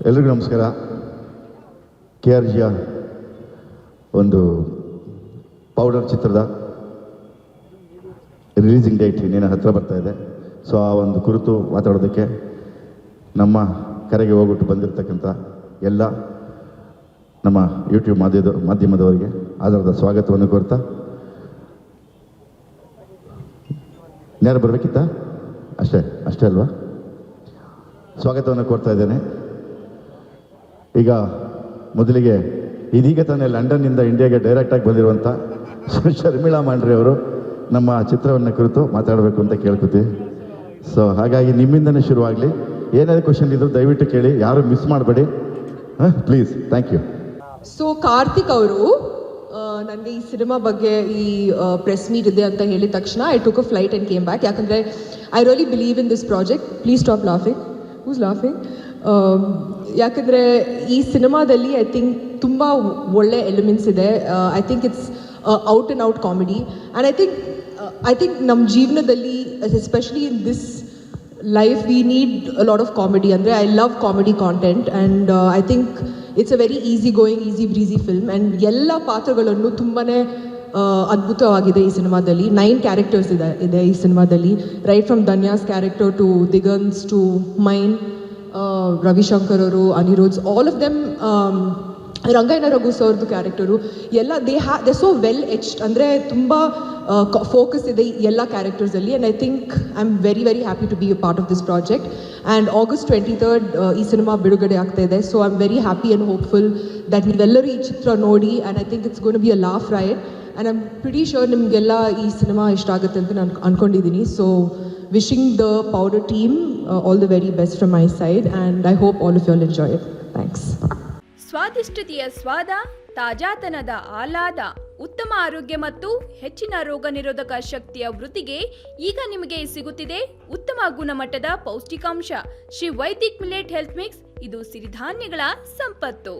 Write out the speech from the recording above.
ಎಲ್ರಿಗೂ ನಮಸ್ಕಾರ. KRGಯ ಒಂದು ಪೌಡರ್ ಚಿತ್ರದ ರಿಲೀಸಿಂಗ್ ಡೇಟ್ ಇನ್ನೇನು ಹತ್ತಿರ ಬರ್ತಾ ಇದೆ. ಸೊ ಆ ಒಂದು ಕುರಿತು ಮಾತಾಡೋದಕ್ಕೆ ನಮ್ಮ ಕರೆಗೆ ಹೋಗ್ಬಿಟ್ಟು ಬಂದಿರತಕ್ಕಂಥ ಎಲ್ಲ ನಮ್ಮ ಯೂಟ್ಯೂಬ್ ಮಾಧ್ಯಮದವರಿಗೆ ಆಧಾರದ ಸ್ವಾಗತವನ್ನು ಕೋರ್ತಾ, ಯಾರು ಬರಬೇಕಿತ್ತ? ಅಷ್ಟೇ ಅಲ್ವಾ? ಸ್ವಾಗತವನ್ನು ಕೋರ್ತಾ ಇದ್ದೇನೆ. ಈಗ ಮೊದಲಿಗೆ ಇದೀಗ ತಾನೇ ಲಂಡನ್ನಿಂದ ಇಂಡಿಯಾಗೆ ಡೈರೆಕ್ಟಾಗಿ ಬಂದಿರುವಂಥ ಶರ್ಮಿಳಾ ಮಾಂಡ್ರೆ ಅವರು ನಮ್ಮ ಚಿತ್ರವನ್ನು ಕುರಿತು ಮಾತಾಡಬೇಕು ಅಂತ ಕೇಳ್ಕೊತೀವಿ. ಸೊ ಹಾಗಾಗಿ ನಿಮ್ಮಿಂದನೇ ಶುರುವಾಗಲಿ. ಏನಾದರೂ ಕ್ವಶನ್ ಇದ್ರು ದಯವಿಟ್ಟು ಕೇಳಿ, ಯಾರು ಮಿಸ್ ಮಾಡಬೇಡಿ please. Thank you. So Karthik ಅವರು ನನಗೆ ಈ ಸಿನಿಮಾ ಬಗ್ಗೆ ಈ ಪ್ರೆಸ್ ಮೀಟ್ ಇದೆ ಅಂತ ಹೇಳಿದ ತಕ್ಷಣ I took a flight and came back. ಯಾಕಂದರೆ I really believe in this project. Please stop laughing. Who's laughing? ಯಾಕಂದರೆ ಈ ಸಿನಿಮಾದಲ್ಲಿ ಐ ಥಿಂಕ್ ತುಂಬ ಒಳ್ಳೆ ಎಲಿಮೆಂಟ್ಸ್ ಇದೆ. I think it's out and out comedy. And I think ನಮ್ಮ ಜೀವನದಲ್ಲಿ especially in this life we need a lot of comedy. ಅಂದರೆ I love comedy content and I think it's a very easy going, easy breezy film. And ಎಲ್ಲ ಪಾತ್ರಗಳನ್ನು ತುಂಬಾ ಅದ್ಭುತವಾಗಿದೆ ಈ ಸಿನಿಮಾದಲ್ಲಿ. 9 characters ಇದೆ ಈ ಸಿನಿಮಾದಲ್ಲಿ. Right from Dhanya's character to Diganth's to mine, Ravishankar ಅವರು, Anirudh, all of them, Rangayana Raghu ಸರ್ದು ಕ್ಯಾರೆಕ್ಟರು ಎಲ್ಲ ದೇ ಸೋ ವೆಲ್ ಎಚ್ಡ್. ಅಂದರೆ ತುಂಬ ಫೋಕಸ್ ಇದೆ ಎಲ್ಲ ಕ್ಯಾರೆಕ್ಟರ್ಸಲ್ಲಿ. And I think I am very very happy to be a part of this project. And August 23rd ಈ cinema ಬಿಡುಗಡೆ ಆಗ್ತಾ ಇದೆ. So I am very happy and hopeful that ನೀವೆಲ್ಲರೂ ಈ ಚಿತ್ರ ನೋಡಿ. And I think it's gonna be a laugh ride. And I am pretty sure ನಿಮಗೆಲ್ಲ ಈ ಸಿನಿಮಾ ಇಷ್ಟ ಆಗುತ್ತೆ ಅಂತ ನಾನು ಅಂದ್ಕೊಂಡಿದ್ದೀನಿ. So wishing the Powder team all the very best from my side, and I hope all of you all enjoy it. Thanks. ಸ್ವಾದಿಷ್ಟತೆಯ ಸ್ವಾದ, ತಾಜಾತನದ ಆಹ್ಲಾದ, ಉತ್ತಮ ಆರೋಗ್ಯ ಮತ್ತು ಹೆಚ್ಚಿನ ರೋಗ ನಿರೋಧಕ ಶಕ್ತಿಯ ವೃದ್ಧಿಗೆ ಈಗ ನಿಮಗೆ ಸಿಗುತ್ತಿದೆ ಉತ್ತಮ ಗುಣಮಟ್ಟದ ಪೌಷ್ಟಿಕಾಂಶ Shri Vaidik millet health mix. ಇದು ಸಿರಿಧಾನ್ಯಗಳ ಸಂಪತ್ತು.